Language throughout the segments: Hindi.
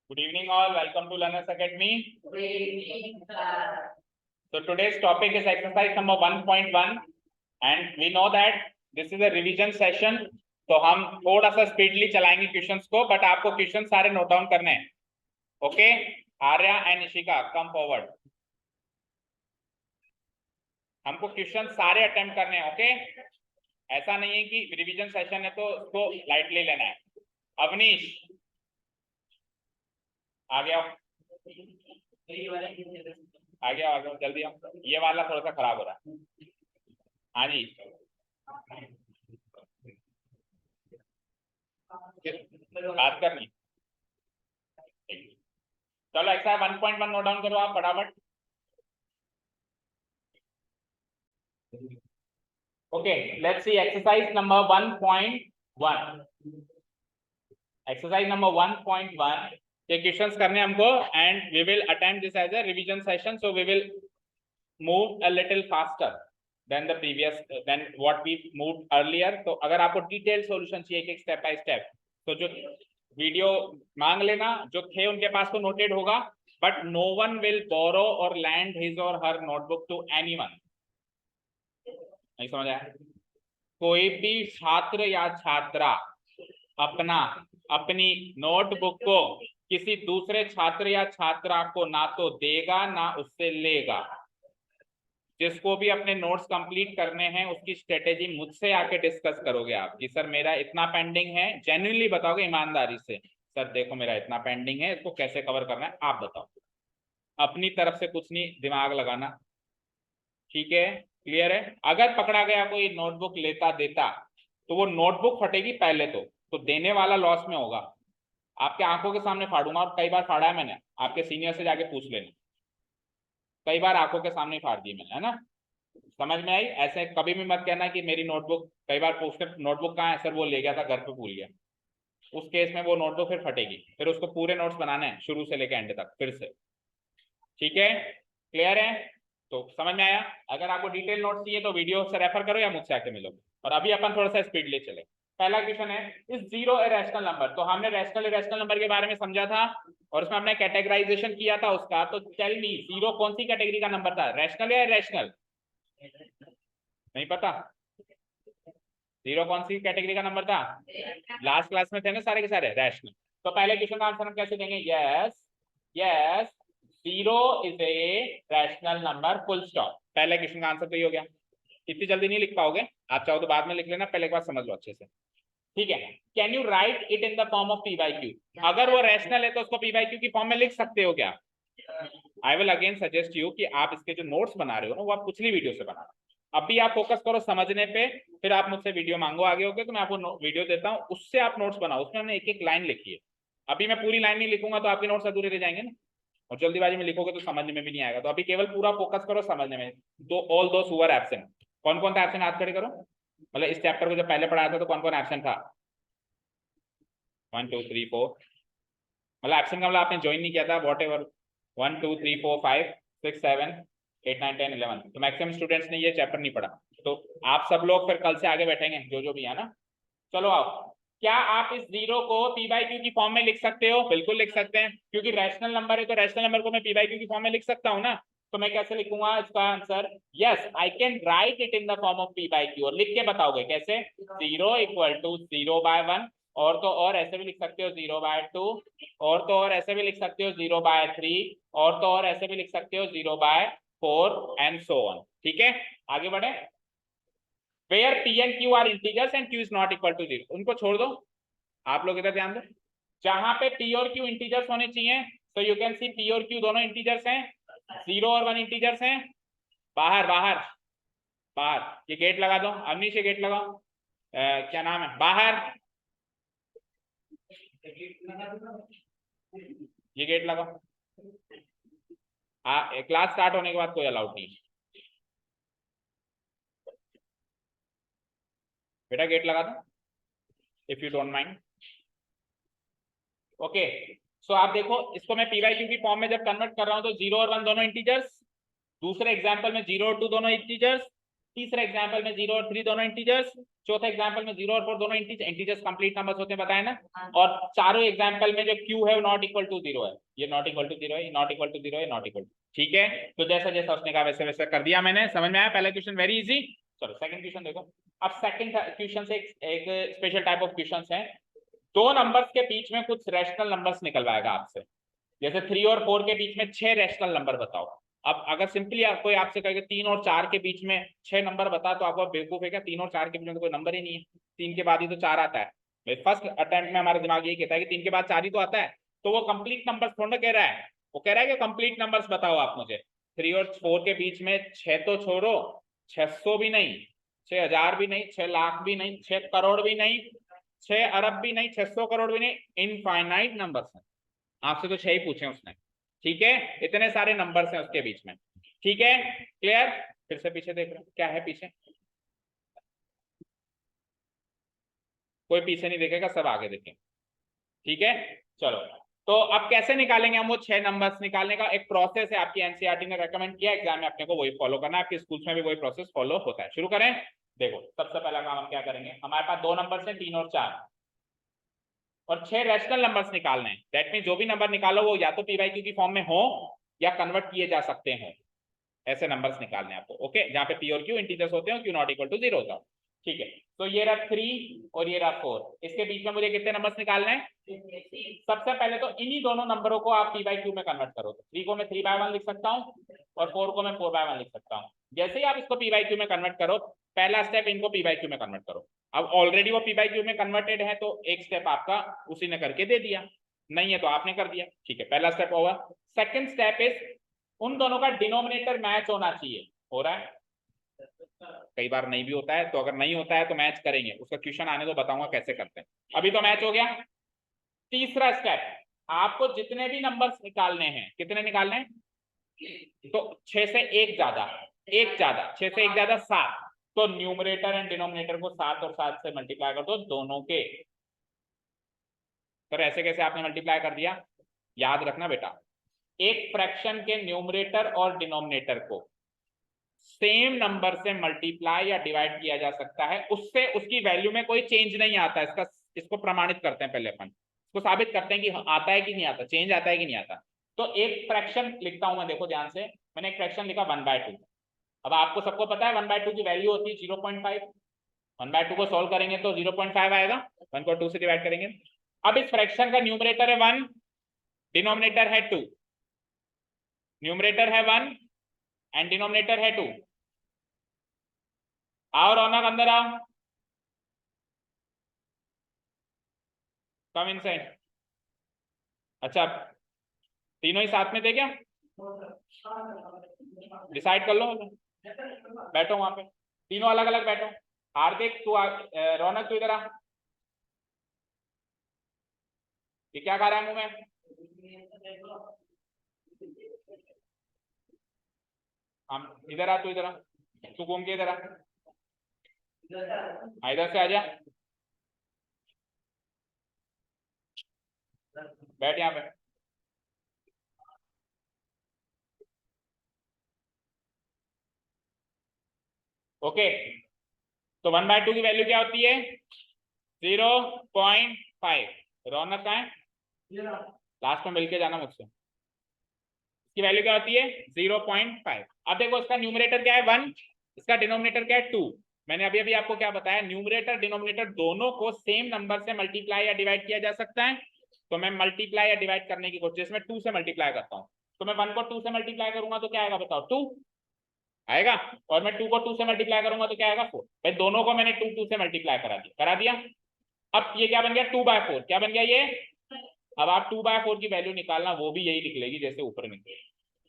Good evening all, welcome to Learners Academy. Good evening, sir. So today's topic is exercise number 1.1 and we know that this is a revision session. तो हम थोड़ा सा स्पीडली चलाएंगे क्वेश्चंस को, बट आपको क्वेश्चन सारे नोट डाउन करने हैं. Okay, Arya and Ishika come forward. हमको क्वेश्चन सारे अटेम्प्ट करने हैं. ओके, ऐसा नहीं है कि रिवीजन सेशन है तो उसको लाइटली लेना है. अवनीश आ गया, आ गया जल्दी. हम ये वाला थोड़ा सा खराब हो रहा है. हाँ जी, बात करनी. चलो एक्सरसाइज 1.1 नोट डाउन करो आप फटाफट. Okay, let's see exercise number 1.1. Exercise number 1.1 ये क्वेश्चंस करने हमको and we will attempt this as a revision session. So we will move a little faster than the previous then what we moved earlier. तो अगर आपको डिटेल सॉल्यूशन चाहिए एक स्टेप बाय स्टेप, तो जो वीडियो मांग लेना. जो थे उनके पास तो नोटेड होगा, बट नो वन विल बोरो और लैंड हिज और हर नोटबुक टू एनीवन. नहीं समझ आया? कोई भी छात्र या छात्रा अपनी नोटबुक को किसी दूसरे छात्र या छात्रा को ना तो देगा ना उससे लेगा. जिसको भी अपने नोट्स कंप्लीट करने हैं उसकी स्ट्रेटेजी मुझसे आके डिस्कस करोगे आप कि सर मेरा इतना पेंडिंग है. जेन्युइनली बताओगे ईमानदारी से, सर देखो मेरा इतना पेंडिंग है, इसको कैसे कवर करना है आप बताओ. अपनी तरफ से कुछ नहीं दिमाग लगाना. ठीक है, क्लियर है? अगर पकड़ा गया कोई नोटबुक लेता देता तो वो नोटबुक फटेगी पहले तो देने वाला लॉस में होगा. आपके आंखों के सामने फाड़ूंगा, और कई बार फाड़ा है मैंने. आपके सीनियर से जाके पूछ लेना, कई बार आंखों के सामने फाड़ दी मैंने, है ना? समझ में आई? ऐसे कभी भी मत कहना कि मेरी नोटबुक, कई बार पूछते नोटबुक कहाँ है सर, वो ले गया था घर पे भूल गया. उस केस में वो नोटबुक फिर फटेगी, फिर उसको पूरे नोट्स बनाने हैं शुरू से लेकर एंड तक फिर से. ठीक है, क्लियर है? तो समझ में आया? अगर आपको डिटेल नोट्स चाहिए तो वीडियो से रेफर करो या मुझसे आके मिलो. और अभी अपन थोड़ा सा स्पीड ले चले. पहला क्वेश्चन है, इस जीरो इरेशनल नंबर. तो हमने रैशनल इरेशनल नंबर के बारे में समझा था और उसमें हमने कैटेगराइजेशन किया था उसका. तो टेल मी, जीरो कौन सी कैटेगरी का नंबर था, रैशनल या इरेशनल? नहीं पता? जीरो कौन सी कैटेगरी का नंबर था? लास्ट क्लास में थे ना सारे के सारे, रैशनल. तो पहले क्वेश्चन का आंसर हम कैसे देंगे? Yes yes, zero is a rational number, full stop. पहले क्वेश्चन का आंसर तो ये हो गया. इतनी जल्दी नहीं लिख पाओगे, आप चाहो तो बाद में लिख लेना, पहले एक बार समझ लो अच्छे से. ठीक है, can you right it in the form of P by Q? अगर वो रैशनल है तो उसको पी बाई क्यू की फॉर्म में लिख सकते हो क्या? I will again suggest you कि आप इसके जो नोट्स बना रहे हो ना वो आप पिछली वीडियो से बनाना. अभी आप फोकस करो समझने पे, फिर आप मुझसे वीडियो मांगो आगे होके तो मैं आपको वीडियो देता हूँ, उससे आप नोट्स बनाओ. उसमें हमने एक एक लाइन लिखी है. अभी मैं पूरी लाइन नहीं लिखूंगा तो आपके नोट्स अधूरे रह जाएंगे ना, और जल्दीबाजी में लिखोगे तो समझने में भी नहीं आएगा. तो अभी केवल पूरा फोकस करो समझने में. तो all those who are absent, कौन कौन था एब्सेंट हाथ खड़े करो. मतलब इस चैप्टर को जब पहले पढ़ाया था तो कौन कौन एब्सेंट था? 1 2 3 4. मतलब एब्सेंट का मतलब आपने ज्वाइन नहीं किया था. वॉट एवर 1 2 3 4 5 6 7 8 9 10 11, तो मैक्सिमम स्टूडेंट्स ने ये चैप्टर नहीं पढ़ा. तो आप सब लोग फिर कल से आगे बैठेंगे जो भी है ना. चलो आओ, क्या आप इस जीरो को पी बाई क्यू की फॉर्म में लिख सकते हो? बिल्कुल लिख सकते हैं, क्योंकि रैशनल नंबर है तो रैशनल नंबर को मैं पी बाई क्यू की फॉर्म में लिख सकता हूँ ना. तो मैं कैसे लिखूंगा इसका answer? Yes, I can write it in the form of P by Q. और लिख के बताओगे कैसे? जीरो इक्वल टू 0/1, और तो और ऐसे भी लिख सकते हो 0/2, और तो और ऐसे भी लिख सकते हो 0/3, और तो और ऐसे भी लिख सकते हो 0/4 एंड सो ऑन. ठीक है, आगे बढ़े. Where P and Q are integers and Q is not equal to 0, उनको छोड़ दो. आप लोग इधर ध्यान दो. जहां पे P और Q इंटीजर्स होने चाहिए, तो यू कैन सी P और Q दोनों इंटीजर्स हैं, 0 और 1 इंटीजर्स हैं. बाहर बाहर बाहर, ये गेट लगा दो. अवनीश ये गेट लगाओ. क्या नाम है? बाहर ये गेट लगाओ. क्लास स्टार्ट होने के बाद कोई अलाउड नहीं. बेटा गेट लगा दो if you don't mind. Okay, so आप देखो इसको मैं पी बाई क्यू की फॉर्म में जब कन्वर्ट कर रहा हूं तो 0 और 1 दोनों इंटीजर्स. दूसरे एग्जांपल में 0 और 2 दोनों इंटीजर्स. तीसरे एग्जाम्पल में 0 और 3 दोनों इंटीजर्स, चौथे एग्जाम्पल में 0 और 4 दोनों इंटीजर्स कंप्लीट नंबर्स होते हैं, बताया ना। और चारों एग्जाम्पल में जो Q है वो नॉट इक्वल टू 0 है, ये नॉट इक्वल टू 0 है, ये नॉट इक्वल टू 0 है, नॉट इक्वल टू, ठीक है। तो जैसा जैसा उसने कहा वैसे वैसे कर दिया मैंने, समझ में आया। पहला क्वेश्चन वेरी इजी। चलो सेकंड क्वेश्चन देखो। अब सेकंड क्वेश्चन से एक स्पेशल टाइप ऑफ क्वेश्चन है, दो नंबर्स के बीच में कुछ रैशनल नंबर्स निकलवाएगा आपसे, जैसे 3 और 4 के बीच में 6 रैशनल नंबर बताओ। अब अगर सिंपली कोई आपसे कहे 3 और 4 के बीच में 6 नंबर बता, तो आपको बेवकूफ है क्या, 3 और 4 के बीच में तो कोई नंबर ही नहीं है, 3 के बाद ही तो 4 आता है। फर्स्ट अटेम्प्ट में हमारा दिमाग यही कहता है कि 3 के बाद 4 ही तो आता है, तो वो कंप्लीट नंबर्स थोड़ा कह रहा है, वो कह रहा है कि कंप्लीट नंबर्स बताओ आप मुझे। 3 और 4 के बीच में 6 तो छोड़ो, 600 भी नहीं, 6000 भी नहीं, 6 लाख भी नहीं, 6 करोड़ भी नहीं, 6 अरब भी नहीं, 600 करोड़ भी नहीं, इनफाइनाइट नंबर्स हैं। आपसे तो 6 ही पूछे उसने, ठीक है, इतने सारे नंबर्स हैं उसके बीच में, ठीक है, क्लियर। फिर से पीछे देख रहे हो क्या है पीछे, कोई पीछे नहीं देखेगा, सब आगे देखेंगे, ठीक है। चलो, तो अब कैसे निकालेंगे हम वो 6 नंबर्स, निकालने का एक प्रोसेस है, आपकी एनसीईआरटी ने रेकमेंड किया, एग्जाम में अपने को वही फॉलो करना है, आपके स्कूल्स में भी वही प्रोसेस फॉलो होता है। शुरू करें। देखो सबसे पहला काम हम क्या करेंगे, हमारे पास दो नंबर्स हैं 3 और 4, और 6 रैशनल नंबर्स निकालने हैं। दैट मीन जो भी नंबर निकालो वो या तो पी/क्यू की फॉर्म में हो या कन्वर्ट किए जा सकते हैं, ऐसे नंबर्स निकालने हैं आपको, ओके, जहां पे पी और क्यू इंटीजर्स होते हैं, क्यू नॉट इक्वल टू 0 होता है, ठीक है। तो ये रहा 3 और ये रहा 4, इसके बीच में मुझे कितने नंबर्स निकालने हैं। सबसे पहले तो इन्हीं दोनों नंबरों को आप पी/क्यू में कन्वर्ट करो, तो 3 को मैं 3/1 लिख सकता हूँ और 4 को मैं 4/1 लिख सकता हूँ। जैसे ही आप इसको पी/क्यू में कन्वर्ट करो, पहला स्टेप इनको पी/क्यू में कन्वर्ट करो। अब ऑलरेडी वो पी/क्यू में कन्वर्टेड है, तो एक स्टेप आपका उसी ने करके दे दिया, नहीं है तो आपने कर दिया, ठीक है, पहला स्टेप होगा। सेकंड स्टेप इज उन दोनों का डिनोमिनेटर मैच होना चाहिए, हो रहा है, कई बार नहीं भी होता है, तो अगर नहीं होता है तो मैच करेंगे, उसका क्वेश्चन आने तो बताऊंगा कैसे करते हैं। अभी तो मैच हो गया। तीसरा स्टेप, आपको जितने भी नंबर्स निकालने हैं, कितने निकालने हैं, तो 6 से एक ज्यादा, 6 से एक ज्यादा 7, तो न्यूमरेटर एंड डिनोमिनेटर को 7 और 7 से मल्टीप्लाई कर दो दोनों के। तो ऐसे कैसे आपने मल्टीप्लाई कर दिया, याद रखना बेटा, एक फ्रैक्शन के न्यूमरेटर और डिनोमिनेटर को सेम नंबर से मल्टीप्लाई या डिवाइड किया जा सकता है, उससे उसकी वैल्यू में कोई चेंज नहीं आता। इसको प्रमाणित करते हैं, पहले अपन इसको साबित करते हैं कि आता है कि नहीं आता, चेंज आता है कि नहीं आता। तो एक फ्रैक्शन लिखता हूं मैं, देखो ध्यान से, मैंने एक फ्रैक्शन लिखा 1/2। अब आपको सबको पता है 1/2 की वैल्यू होती है 0.5, 1/2 को सोल्व करेंगे तो 0.5 आएगा, 1 को 2 से डिवाइड करेंगे। अब इस फ्रैक्शन का न्यूमरेटर है 1, डिनोमिनेटर है 2, न्यूमरेटर है 1 एंड डिनोमिनेटर है 2। आओ रौनक अंदर आओ, कम इनसाइड। अच्छा तीनों ही साथ में थे क्या, डिसाइड कर लो, बैठो वहां पे, तीनों अलग अलग बैठो। हार्दिक तू रौनक तू इधर आ, ये क्या खा रहा है मुंह में, हम इधर आ, तू इधर आ, तू घूम के इधर आ, इधर से आजा, बैठ यहाँ पे। ओके, तो 1/2 की वैल्यू क्या होती है 0.5। रौनक का है, लास्ट में मिलके जाना मुझसे, इसकी वैल्यू क्या होती है 0.5। अब देखो इसका न्यूमरेटर क्या है 1, इसका डिनोमिनेटर क्या है 2। मैंने अभी अभी आपको क्या बताया, न्यूमरेटर डिनोमिनेटर दोनों को सेम नंबर से मल्टीप्लाई या डिवाइड किया जा सकता है। तो मैं मल्टीप्लाई या डिवाइड करने की कोशिश में 2 से मल्टीप्लाई करता हूँ, तो मैं 1 को 2 से मल्टीप्लाई करूंगा तो क्या आएगा बताओ, 2 आएगा, और मैं 2 को 2 से मल्टीप्लाई करूंगा तो क्या आएगा 4। भाई दोनों को मैंने 2 से मल्टीप्लाई करा दिया। अब ये क्या बन गया 2/4, क्या बन गया ये। अब आप 2/4 की वैल्यू निकालना, वो भी यही निकलेगी जैसे ऊपर निकले।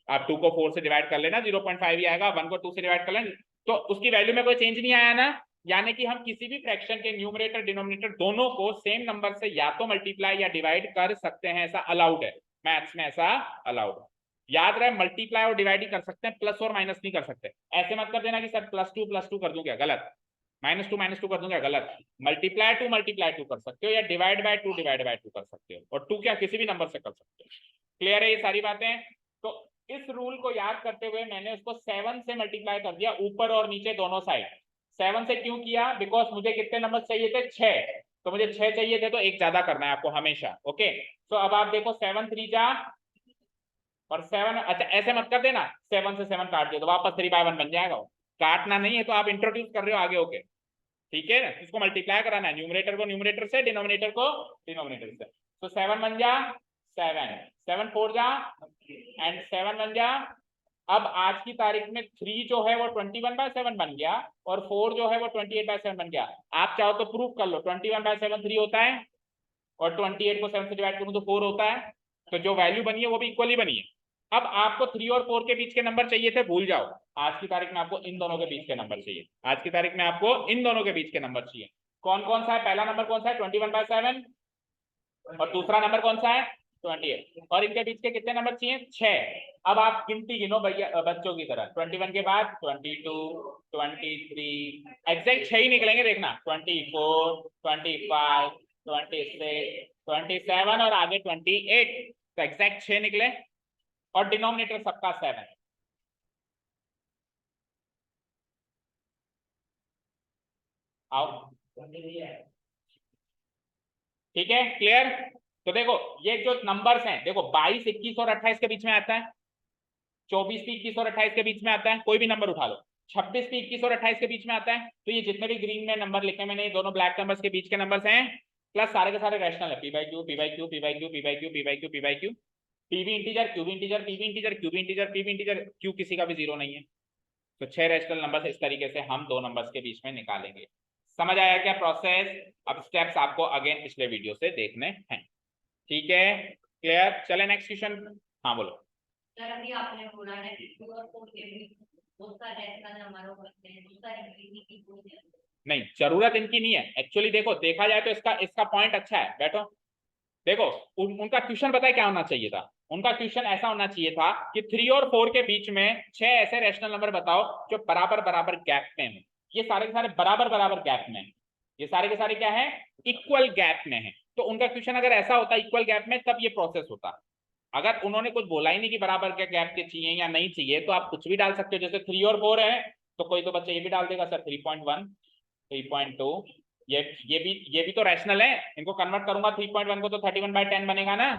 आप 2 को 4 से डिवाइड कर लेना 0.5 ही आएगा, 1 को 2 से डिवाइड कर लेना, तो उसकी वैल्यू में कोई चेंज नहीं आया ना। यानी कि हम किसी भी फ्रैक्शन के न्यूमरेटर डिनोमिनेटर दोनों को सेम नंबर से या तो मल्टीप्लाई या डिवाइड कर सकते हैं, ऐसा अलाउड है, मैथ्स में ऐसा अलाउड है। याद रहे मल्टीप्लाई और डिवाइड ही कर सकते हैं, प्लस और माइनस नहीं कर सकते। ऐसे मत कर देना कि सर +2 कर दूं क्या, गलत, -2 कर दूं क्या, गलत। मल्टीप्लाई टू कर सकते हो या डिवाइड बाय टू कर सकते हो, और 2 क्या किसी भी नंबर से कर सकते हो। क्लियर है ये सारी बातें। तो इस रूल को याद करते हुए मैंने उसको 7 से मल्टीप्लाई कर दिया, ऊपर और नीचे दोनों साइड। 7 से क्यों किया? बिकॉज मुझे कितने नंबर चाहिए थे? 6, तो मुझे 6 चाहिए थे, तो एक ज्यादा करना है आपको हमेशा। ओके, तो अब आप देखो 7 3 जा और 7, अच्छा ऐसे मत कर देना, 7 से 7 काट दिया तो वापस 3/1 बन जाएगा। काटना नहीं है तो आप इंट्रोड्यूस कर रहे हो आगे। ओके ठीक है, इसको मल्टीप्लाई कराना है, न्यूमरेटर को न्यूमरेटर से, डिनोमिनेटर को डिनोमिनेटर से। तो 7 बन जा 7, 7 4 जा एंड 7 बन जा। अब आज की तारीख में 3 जो है वो 21/7 बन गया और 4 जो है वो 28/7 बन गया। आप चाहो तो प्रूफ कर लो, 21/7 3 होता है और 28 को 7 से डिवाइड करूं तो 4 होता है, तो जो वैल्यू बनी है वो भी इक्वली बनी है। अब आपको 3 और 4 के बीच के नंबर चाहिए थे, भूल जाओ, आज की तारीख में आपको इन दोनों के बीच के नंबर चाहिए। आज की तारीख में आपको इन दोनों के बीच के नंबर चाहिए। कौन कौन सा है? पहला नंबर कौन सा है? 21/7, और दूसरा नंबर कौन सा है? 28, और इनके बीच के कितने नंबर चाहिए? 6। अब आप गिनती गिनो भैया बच्चों की तरह, 21 के बाद 22, 23, एग्जैक्ट 6 ही निकलेंगे देखना, 24, 25, 26, 27 और आगे 28, तो एग्जैक्ट 6 निकले और डिनोमिनेटर सबका 7। आओ ठीक है, क्लियर? तो देखो ये जो नंबर्स हैं, देखो 22, 21 और 28 के बीच में आता है, 24 भी 21 और 28 के बीच में आता है, कोई भी नंबर उठा लो, 26 भी 21 और 28 के बीच में आता है। तो ये जितने भी ग्रीन में नंबर लिखे मैंने, ये दोनों ब्लैक नंबर्स के बीच के नंबर्स हैं, प्लस सारे के सारे रैशनल है, P by Q, P by Q, P by Q, P by Q, P by Q, P by Q, P भी इंटीजर, क्यू भी इंटीजर, पी भी इंटीजर, क्यू भी इंटीजर, पी भी इंटीजर, क्यू किसी का भी जीरो नहीं है। तो 6 रैशनल नंबर्स इस तरीके से हम दो नंबर्स के बीच में निकालेंगे। समझ आया क्या प्रोसेस? अब स्टेप्स आपको अगेन पिछले वीडियो से देखने हैं, ठीक है, क्लियर? चले नेक्स्ट क्वेश्चन। हाँ बोलो। सर अभी आपने बोला है कि 2 और 4 के बीच बहुत सारे रैशनल नंबरों को रखते हैं, दूसरा इंक्रीजिंग की कोई जरूरत नहीं, जरूरत इनकी नहीं है एक्चुअली। देखो देखा जाए तो इसका इसका पॉइंट अच्छा है, बैठो। देखो उनका क्वेश्चन पता है क्या होना चाहिए था? उनका क्वेश्चन ऐसा होना चाहिए था कि 3 और 4 के बीच में 6 ऐसे रैशनल नंबर बताओ जो बराबर बराबर गैप में है। ये सारे के सारे बराबर बराबर गैप में है, ये सारे के सारे क्या है? इक्वल गैप में है। तो उनका क्वेश्चन अगर ऐसा होता इक्वल गैप में, तब ये प्रोसेस होता। अगर उन्होंने कुछ बोला ही नहीं कि बराबर के गैप के चाहिए या नहीं चाहिए, तो आप कुछ भी डाल सकते हो, जैसे 3 और 4 है तो कोई तो बच्चा ये भी डाल देगा सर 3.1, 3.2, ये भी तो रैशनल है, इनको कन्वर्ट करूंगा 3.1 को तो 31/10 बनेगा ना,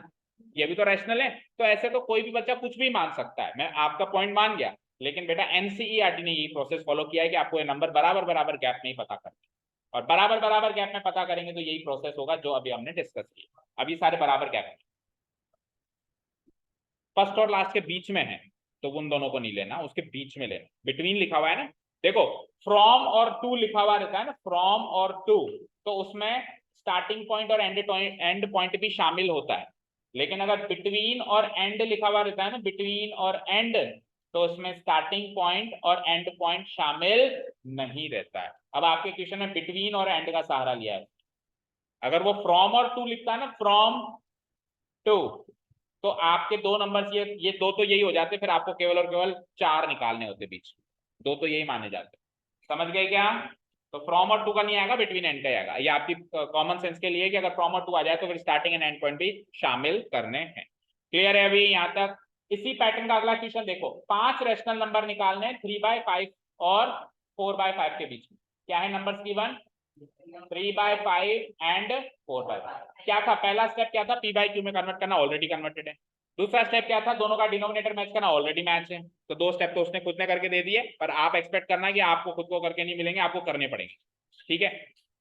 ये भी तो रैशनल है। तो ऐसे तो कोई भी बच्चा कुछ भी मान सकता है, मैं आपका पॉइंट मान गया, लेकिन बेटा एनसीईआरटी ने यही प्रोसेस फॉलो किया है कि आपको ये नंबर बराबर बराबर गैप में ही पता करना, और बराबर बराबर गैप में पता करेंगे तो यही प्रोसेस होगा जो अभी हमने डिस्कस किया। अभी सारे बराबर गैप में, फर्स्ट और लास्ट के बीच में है, तो उन दोनों को नहीं लेना, उसके बीच में लेना। बिटवीन लिखा हुआ है ना, देखो फ्रॉम और टू लिखा हुआ रहता है ना, फ्रॉम और टू, तो उसमें स्टार्टिंग पॉइंट और एंड पॉइंट भी शामिल होता है। लेकिन अगर बिटवीन और एंड लिखा हुआ रहता है ना, बिटवीन और एंड, तो उसमें स्टार्टिंग पॉइंट और एंड पॉइंट शामिल नहीं रहता है। अब आपके क्वेश्चन में बिटवीन और एंड का सहारा लिया है। अगर वो फ्रॉम और टू लिखता है ना, फ्रॉम टू, तो आपके दो नंबर ये दो तो यही हो जाते, फिर आपको केवल और केवल 4 निकालने होते बीच, दो तो यही माने जाते। समझ गए क्या? तो फ्रॉम और टू का नहीं आएगा, बिटवीन एंड का आएगा। ये आपकी कॉमन सेंस के लिए कि अगर फ्रॉम और टू आ जाए तो फिर स्टार्टिंग एंड एंड पॉइंट भी शामिल करने हैं। क्लियर है अभी यहाँ तक? इसी पैटर्न का अगला क्वेश्चन देखो, 5 रैशनल नंबर निकालने 3/5 और 4/5 के बीच में। क्या है नंबर गिवन? 3/5 एंड 4/5। क्या था पहला स्टेप? क्या था? पी बाई क्यू में कन्वर्ट करना, ऑलरेडी कन्वर्टेड है। दूसरा स्टेप क्या था? दोनों का डिनोमिनेटर मैच करना, ऑलरेडी मैच है। तो 2 स्टेप तो उसने खुद ने करके दे दिए, पर आप एक्सपेक्ट करना कि आपको खुद को करके नहीं मिलेंगे, आपको करने पड़ेंगे। ठीक है,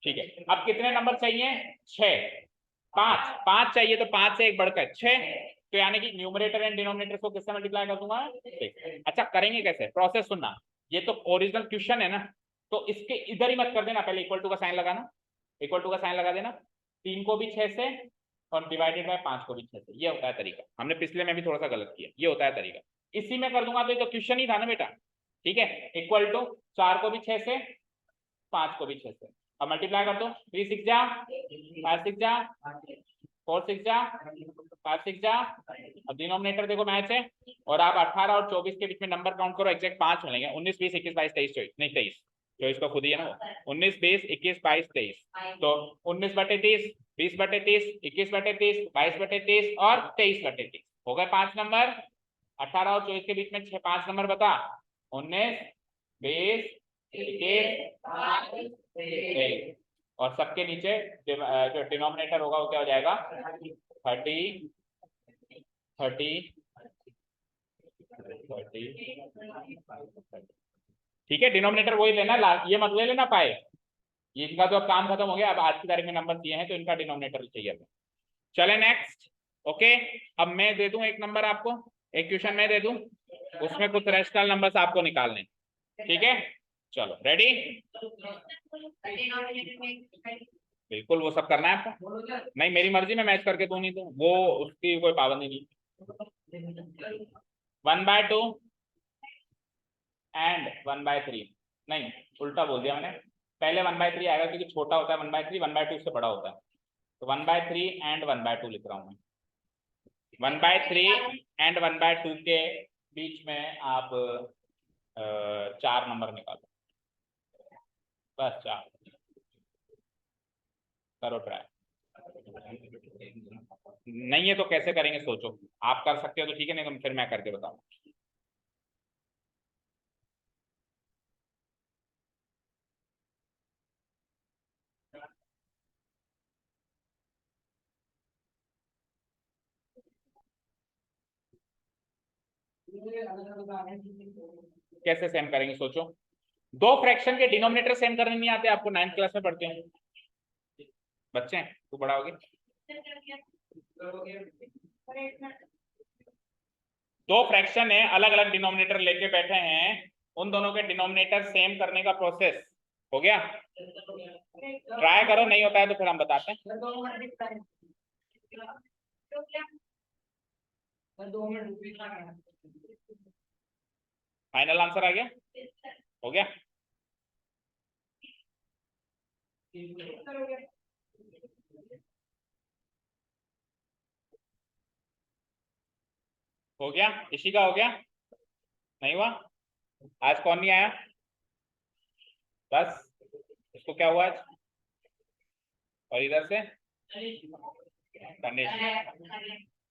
ठीक है। अब कितने नंबर चाहिए? 6, 5 चाहिए, तो 5 से एक बढ़कर 6, तो यानी कि न्यूमरेटर एंड डिनोमिनेटर को किससे मल्टीप्लाई कर दूंगा? अच्छा करेंगे कैसे? प्रोसेस सुनना, ये तो ओरिजिनल क्वेश्चन है ना, तो इसके इधर ही मत कर देना, पहले इक्वल टू का साइन लगाना, इक्वल टू का साइन लगा देना, 3 को भी 6 से और डिवाइडेड बाय 5 को भी 6 से। ये होता है तरीका, हमने पिछले में भी थोड़ा सा गलत किया, ये होता है तरीका। इसी में कर दूंगा तो ये तो क्वेश्चन ही था ना बेटा। ठीक है, इक्वल टू 4 को भी 6 से, 5 को भी 6 से, अब मल्टीप्लाई कर दो, 3 6 जा 5 6 जा 4 6 जा 5 6 जा, अब डिनोमिनेटर देखो मैच है, और आप 18 और 24 के बीच में नंबर काउंट करो, एग्जैक्ट 5 मिलेंगे, 19 20 21 22 23 24, नहीं 23, 24 का खुद ही है ना, 19 20 21 22 23, तो 19/30, 20/30, 21/30, 22/30 और 23/30 हो गए 5 नंबर। 18 और 24 के बीच में 5 नंबर बता। 19, 20, 21, 23। और सबके नीचे जो डिनोमिनेटर होगा वो क्या हो जाएगा? 30, 30, 30। ठीक है, डिनोमिनेटर वही लेना, ये मत ले लेना पाए। ये इनका तो अब काम खत्म हो गया, अब आज की तारीख में नंबर दिए हैं तो इनका डिनोमिनेटर चाहिए। चले नेक्स्ट। ओके, अब मैं दे दूं एक नंबर आपको, एक क्वेश्चन मैं दे दूं, उसमें कुछ रैशनल नंबर्स आपको निकालने। ठीक है, चलो रेडी? बिल्कुल, वो सब करना है आपको। नहीं, मेरी मर्जी में मैच करके दूं, नहीं तो वो उसकी कोई पाबंदी नहीं। 1/2 एंड 1/3। नहीं, उल्टा बोल दिया मैंने, पहले 1/3 आएगा क्योंकि छोटा होता है 1/3, 1/2 से बड़ा होता है। तो 1/3 एंड 1/2 लिख रहा हूं मैं। 1/3 एंड 1/2 के बीच में आप 4 नंबर निकालो, बस 4। करो ट्राई। नहीं है तो कैसे करेंगे सोचो, आप कर सकते हो तो ठीक है, नहीं तो फिर मैं करके बताऊं। कैसे सेम करेंगे सोचो। दो फ्रैक्शन के डिनोमिनेटर सेम करने नहीं आते आपको? 9th क्लास में पढ़ते हैं बच्चे, तू बड़ा होगे। दो फ्रैक्शन है, अलग अलग डिनोमिनेटर लेके बैठे हैं, उन दोनों के डिनोमिनेटर सेम करने का प्रोसेस हो गया। ट्राई करो, नहीं होता है तो फिर हम बताते हैं। 2 मिनट फाइनल आंसर आ गया? हो गया? हो गया, इसी का हो गया। नहीं हुआ? आज कौन नहीं आया? बस, इसको क्या हुआ आज? और इधर से गणेश,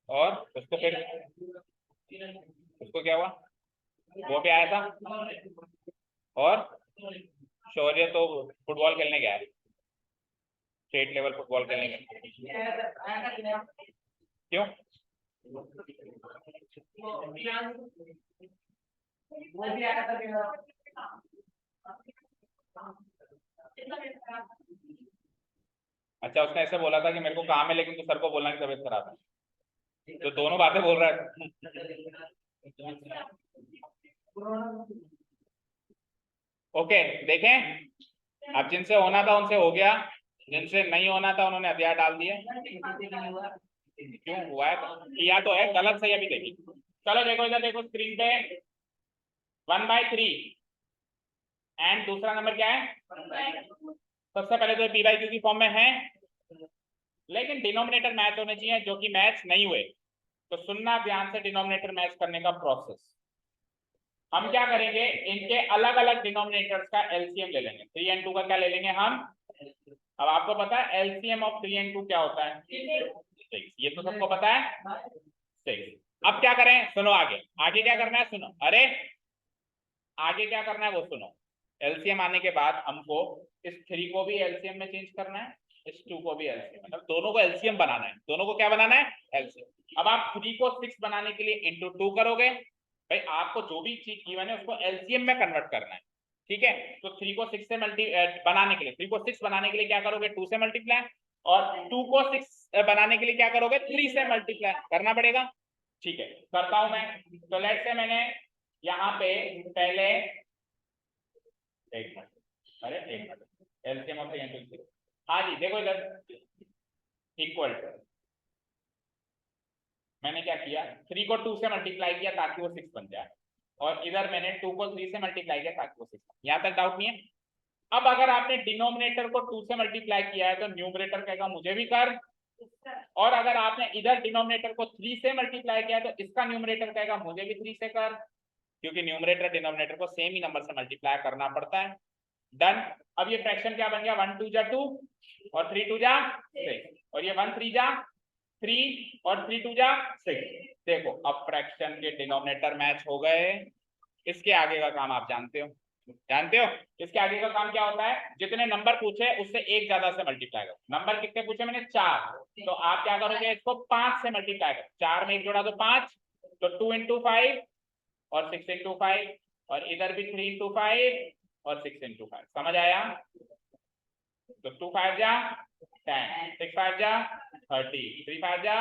और उसको फिर, उसको क्या हुआ? वो भी आया था। और शौर्य तो फुटबॉल खेलने गया है, स्टेट लेवल फुटबॉल खेलने गया। क्यों? वो भी आया था। अच्छा, उसने ऐसे बोला था कि मेरे को काम है, लेकिन तू सर को बोलना कि तबीयत खराब है, तो दोनों बातें बोल रहा है। ओके, देखें, अब जिनसे होना था उनसे हो गया, जिनसे नहीं होना था उन्होंने हथियार डाल दिए। क्यों हुआ है? किया तो है, गलत सही अभी देखिए। चलो देखो इधर, देखो स्क्रीन पे 1/3 एंड दूसरा नंबर क्या है? सबसे पहले तो p/q की फॉर्म में है, लेकिन डिनोमिनेटर मैच होने चाहिए, जो कि मैच नहीं हुए। तो सुनना ध्यान से डिनोमिनेटर मैच करने का प्रोसेस। हम क्या करेंगे, इनके अलग अलग डिनोमिनेटर्स का एलसीएम ले लेंगे। 3 and 2 का क्या ले लेंगे हम? अब आपको पता है एलसीएम ऑफ 3 and 2 क्या होता है? 6। ये तो सबको पता है, 6। अब क्या करें, सुनो आगे, आगे क्या करना है सुनो। अरे आगे क्या करना है वो सुनो। एलसीएम आने के बाद हमको इस 3 को भी एलसीएम में चेंज करना है, इस 2 को भी एलसीएम, मतलब दोनों को एलसीएम बनाना है। दोनों को क्या बनाना है? एलसीएम। अब आप 3 को 6 बनाने के लिए इंटू 2 करोगे। भाई आपको जो भी चीज गिवन है उसको एलसीएम में कन्वर्ट करना है, ठीक है? तो 3 को 6 से बनाने के लिए, 3 को 6 बनाने के लिए क्या करोगे? 2 से मल्टीप्लाई। और 2 को 6 बनाने के लिए क्या करोगे? 3 से मल्टीप्लाई करना पड़ेगा। ठीक है, करता हूं मैं। तो लेट्स से मैंने यहाँ पे पहले एक मिनट, अरे एक मिनट, एलसीएम ऑफ 3 and 2। हाँ जी, देखो इधर इक्वल टू, मैंने क्या किया, 3 को 2 से मल्टीप्लाई किया ताकि वो 6 बन जाए, और इधर मैंने 2 को 3 से मल्टीप्लाई किया ताकि वो 6। यहाँ तक डाउट नहीं है? अब अगर आपने डिनोमिनेटर को 2 से मल्टीप्लाई किया है तो न्यूमरेटर कहेगा मुझे भी कर, और अगर आपने इधर डिनोमिनेटर को 3 से मल्टीप्लाई किया है तो इसका न्यूमरेटर कहेगा मुझे भी 3 से कर, क्योंकि न्यूमरेटर डिनोमिनेटर को सेम ही नंबर से मल्टीप्लाई करना पड़ता है। डन। अब ये फ्रैक्शन क्या बन गया? 1 2 जा 2 और 3 2 जा 6, और ये 1 3 जा 3 और 3 2 जा 6। देखो अब फ्रैक्शन के डिनोमिनेटर मैच हो गए। इसके आगे का काम आप जानते हो, जानते हो इसके आगे का काम क्या होता है, जितने नंबर पूछे उससे एक ज्यादा से मल्टीप्लाई करो। नंबर कितने पूछे मैंने 4, तो आप क्या करोगे, इसको 5 से मल्टीप्लाई करो। 4 में 1 जोड़ा तो 5, तो 2 इंटू 5 और 6 इंटू 5, और इधर भी 3 इंटू 5 और 6 इंटू 5। समझ आया? तो 2 5 जा 10, 6 5 जा 30, 3 5 जा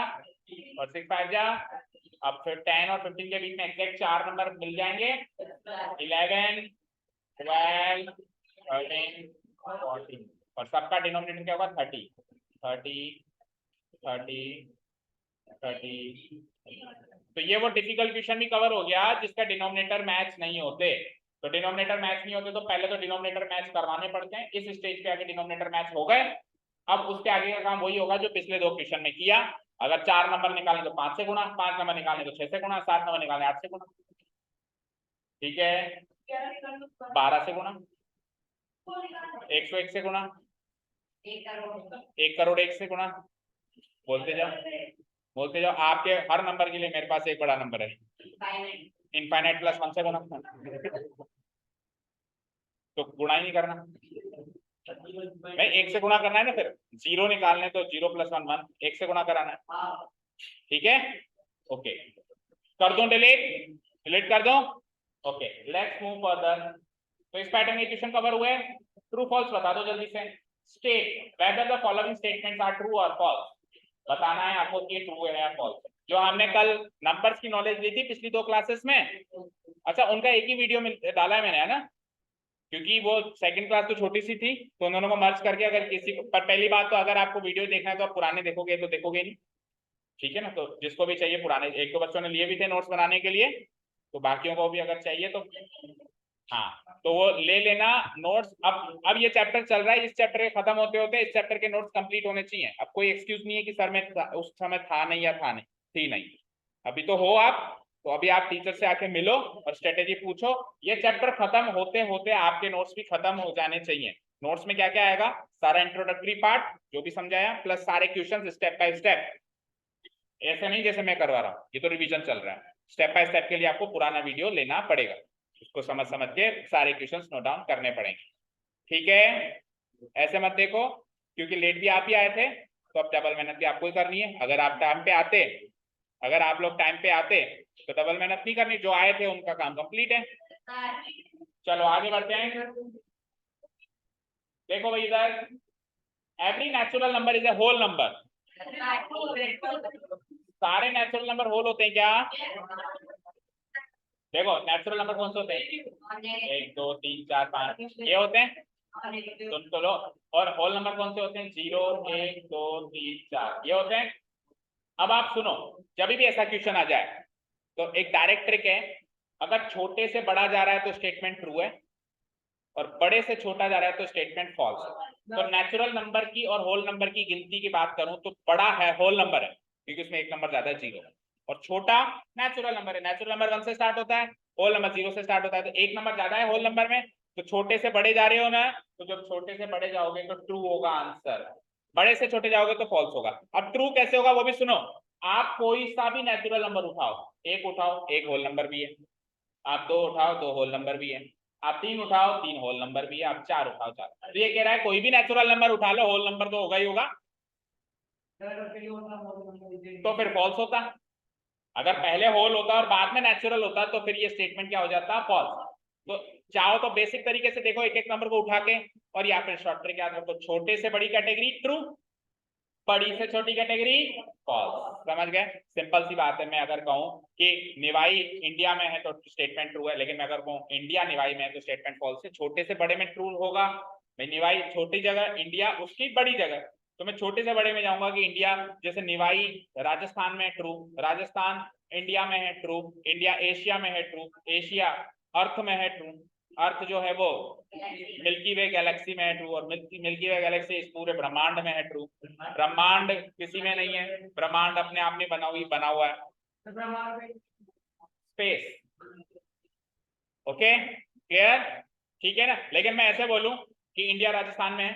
और 6 5 जा। अब फिर 10 और 15 के बीच में एग्जैक्ट 4 नंबर मिल जाएंगे, 11 12 13 14, और सबका डिनोमिनेटर क्या होगा 30 30 30 30। तो ये वो डिफिकल्ट क्वेश्चन भी कवर हो गया जिसका डिनोमिनेटर मैच नहीं होते। तो डिनोमिनेटर मैच नहीं होते तो पहले तो डिनोमिनेटर मैच करवाने पड़ते हैं। इस स्टेज पे आके डिनोमिनेटर मैच हो गए, अब उसके आगे का काम वही होगा जो पिछले 2 क्वेश्चन में किया। अगर 4 नंबर निकालें तो 5 से गुणा, 5 नंबर निकालें तो 6 से गुणा, 7 नंबर निकालें 8 से गुणा, ठीक है, 12 से गुणा, 101 से गुणा, 1 करोड़ 1 से गुणा, बोलते जाओ। आपके हर नंबर के लिए मेरे पास एक बड़ा नंबर है, इनफाइनाइट प्लस 1 से गुणा, तो गुणा ही नहीं करना नहीं, 1 से गुणा करना है ना, फिर 0 निकालने तो 0 + 1 1, 1 से गुणा कराना है, ठीक है, ओके। कर दूं डिलीट कर दूं, ओके। Let's move further. तो इस पैटर्न के क्वेश्चन कवर हुए। ट्रू फॉल्स बता दो जल्दी से। State whether the following statements are true और फॉल्स। बताना है आपको कि ट्रू है या फॉल्स। जो हमने कल नंबर्स की नॉलेज ली थी पिछली 2 क्लासेस में, अच्छा उनका एक ही वीडियो में डाला है मैंने, है ना, क्योंकि वो सेकंड क्लास तो छोटी सी थी तो उन दोनों को मर्ज करके, अगर किसी को, पर पहली बात तो अगर आपको वीडियो देखना है तो आप पुराने देखोगे तो देखोगे नहीं, ठीक है ना। तो जिसको भी चाहिए पुराने, एक तो बच्चों ने लिए भी थे नोट्स बनाने के लिए, तो बाकियों को भी अगर चाहिए तो हाँ, तो वो ले लेना नोट्स। अब ये चैप्टर चल रहा है, इस चैप्टर के खत्म होते होते इस चैप्टर के नोट्स कंप्लीट होने चाहिए। अब कोई एक्सक्यूज नहीं है कि सर में उस समय था नहीं या था नहीं, थी नहीं, अभी तो हो आप। तो अभी आप टीचर से आके मिलो और स्ट्रेटेजी पूछो। ये चैप्टर खत्म होते होते आपके नोट्स भी खत्म हो जाने चाहिए। नोट्स में क्या क्या आएगा, सारा इंट्रोडक्टरी पार्ट जो भी समझाया, प्लस सारे क्वेश्चन स्टेप बाय स्टेप। ऐसे नहीं जैसे मैं करवा रहा हूँ, ये तो रिवीजन चल रहा है। स्टेप बाय स्टेप के लिए आपको पुराना वीडियो लेना पड़ेगा, उसको समझ के सारे क्वेश्चंस नोट डाउन करने पड़ेंगे, ठीक है। ऐसे मत देखो क्योंकि लेट भी आप ही आए थे, तो अब डबल मेहनत भी आपको ही करनी है। अगर आप टाइम पे आते, अगर आप लोग टाइम पे आते तो डबल मेहनत नहीं करनी, जो आए थे उनका काम कंप्लीट है। चलो आगे बढ़ते हैं। देखो भाई इधर, every natural number is a whole number. सारे नेचुरल नंबर होल होते हैं क्या? देखो नेचुरल नंबर कौन से होते हैं, 1 2 3 4 5 ये होते हैं, सुन तो लो। और होल नंबर कौन से होते हैं, 0 1 2 3 4 ये होते हैं। अब आप सुनो, जब भी ऐसा क्वेश्चन आ जाए तो एक डायरेक्ट ट्रिक है, अगर छोटे से बड़ा जा रहा है तो स्टेटमेंट ट्रू है, और बड़े से छोटा जा रहा है तो स्टेटमेंट फॉल्स है। तो नेचुरल नंबर की और होल नंबर की गिनती की बात करूं तो बड़ा है होल नंबर है, क्योंकि उसमें एक नंबर ज्यादा है 0, और छोटा नेचुरल नंबर है। नेचुरल नंबर 1 से स्टार्ट होता है, होल नंबर 0 से स्टार्ट होता है, तो एक नंबर ज्यादा है होल नंबर में। तो छोटे से बड़े जा रहे हो ना, तो जब छोटे से बड़े जाओगे तो ट्रू होगा आंसर, बड़े से छोटे जाओगे तो फॉल्स होगा। अब ट्रू कैसे होगा वो भी सुनो। आप कोई सा भी नेचुरल नंबर उठाओ, 1 उठाओ 1 होल नंबर भी है, आप 2 उठाओ 2 होल नंबर भी है, आप 3 उठाओ 3 होल नंबर भी है, आप 4 उठाओ 4। तो ये कह रहा है कोई भी नेचुरल नंबर उठा लो, होल नंबर तो होगा ही होगा, तो फिर फॉल्स होता। अगर पहले होल होता और बाद में नेचुरल होता तो फिर ये स्टेटमेंट क्या हो जाता, फॉल्स। तो चाहो तो बेसिक तरीके से देखो एक एक नंबर को उठा के, और या फिर शॉर्ट ट्रिक याद रखो, छोटे से बड़ी कैटेगरी ट्रू, बड़ी से छोटी कैटेगरी फॉल्स। समझ गए, सिंपल सी बात है। मैं अगर कहूं कि निवाई इंडिया में है तो स्टेटमेंट ट्रू है, लेकिन मैं अगर कहूं इंडिया निवाई में है तो स्टेटमेंट फॉल्स है। छोटे से बड़े में ट्रू होगा, भाई निवाई छोटी जगह, इंडिया उसकी बड़ी जगह, तो मैं छोटे से बड़े में जाऊंगा कि इंडिया, जैसे निवाई राजस्थान में ट्रू, राजस्थान इंडिया में है ट्रू, इंडिया एशिया में है ट्रू, एशिया अर्थ में है ट्रू, अर्थ जो है वो मिल्की वे गैलेक्सी में है ट्रू, और मिल्की वे गैलेक्सी इस पूरे ब्रह्मांड में है ट्रू। ब्रह्मांड किसी में नहीं है, ब्रह्मांड अपने आप में बना हुआ है, स्पेस। ओके क्लियर, ठीक है ना। लेकिन मैं ऐसे बोलूं कि इंडिया राजस्थान में है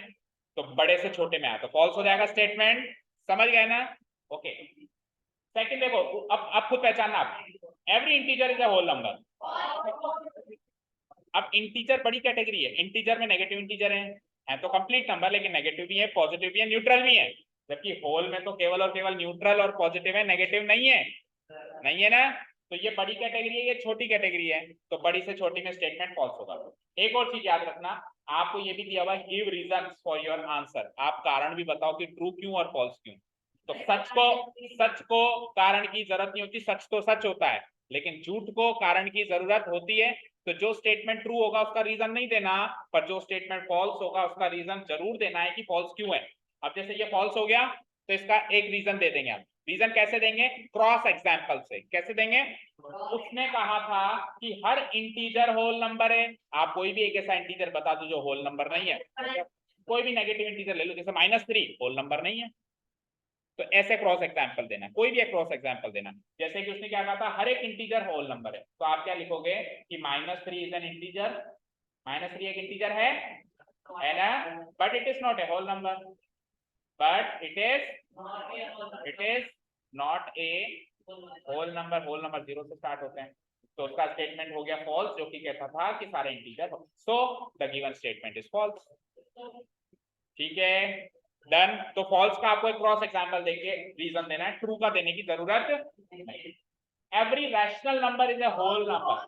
तो बड़े से छोटे में आया तो फॉल्स हो जाएगा स्टेटमेंट, समझ गए ना। ओके, सेकंड देखो, अब खुद पहचानना आप, every integer is a whole number. अब इंटीजर बड़ी कैटेगरी है, इंटीजर में नेगेटिव इंटीजर है तो कंप्लीट नंबर, लेकिन नेगेटिव भी है, पॉजिटिव भी है, न्यूट्रल भी है, जबकि होल में तो केवल और केवल न्यूट्रल और पॉजिटिव है, नेगेटिव नहीं है, नहीं है ना। तो ये बड़ी कैटेगरी है, ये छोटी कैटेगरी है, तो बड़ी से छोटी में स्टेटमेंट फॉल्स होगा। एक और चीज याद रखना, आपको ये भी दिया हुआ है, give reasons for your answer, आप कारण भी बताओ कि ट्रू क्यों और फॉल्स क्यों। तो सच को कारण की जरूरत नहीं होती, सच तो सच होता है, लेकिन झूठ को कारण की जरूरत होती है। तो जो स्टेटमेंट ट्रू होगा उसका रीजन नहीं देना, पर जो स्टेटमेंट फॉल्स होगा उसका रीजन जरूर देना है कि फॉल्स क्यों है। अब जैसे ये फॉल्स हो गया तो इसका एक रीजन दे देंगे आप। रीजन कैसे देंगे? क्रॉस एग्जाम्पल से। कैसे देंगे? उसने कहा था कि हर इंटीजर होल नंबर है, आप कोई भी एक ऐसा इंटीजर बता दो जो होल नंबर नहीं है, कोई भी नेगेटिव इंटीजर ले लो, जैसे -3 होल नंबर नहीं है, तो ऐसे क्रॉस एग्जाम्पल देना, कोई भी एक क्रॉस एग्जाम्पल देना। जैसे कि उसने क्या कहा था, हर एक इंटीजर होल नंबर है, तो आप क्या लिखोगे कि -3 इज एन इंटीजर, -3 एक इंटीजर है ना, but it is not a whole number, but it is not a whole number. Whole number 0 से स्टार्ट होते हैं, तो उसका स्टेटमेंट हो गया फॉल्स, जो कि कहता था कि सारे इंटीजर हो, so the given statement is false. ठीक है, डन। तो फॉल्स का आपको एक क्रॉस एग्जांपल देके रीजन देना है, ट्रू का देने की जरूरत नहीं। Every rational number is a whole number.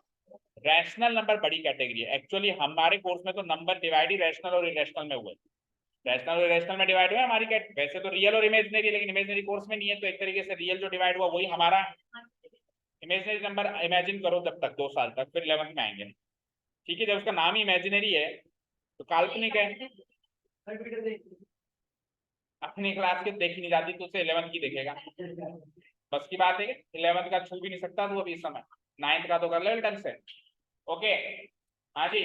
Rational number बड़ी कैटेगरी है, एक्चुअली हमारे कोर्स में तो नंबर डिवाइड ही रैशनल और इरेशनल में हुए, रैशनल और इरेशनल में डिवाइड हुआ है हमारी कैट, वैसे तो रियल और इमेजिनरी, लेकिन इमेजिनरी कोर्स में नहीं है, तो एक तरीके से रियल जो डिवाइड हुआ वही हमारा इमेजिनरी नंबर। इमेजिन करो जब तक 2 साल तक, फिर 11th में आएंगे, ठीक है, जब उसका नाम ही इमेजिनरी है तो काल्पनिक है। अपनी क्लास के देखी नहीं जाती तो उसे 11th की देखेगा, बस की बात है, 11th का छू भी नहीं सकता तू अभी इस समय, 9th का तो कर ले ढंग से। ओके, हाँ जी।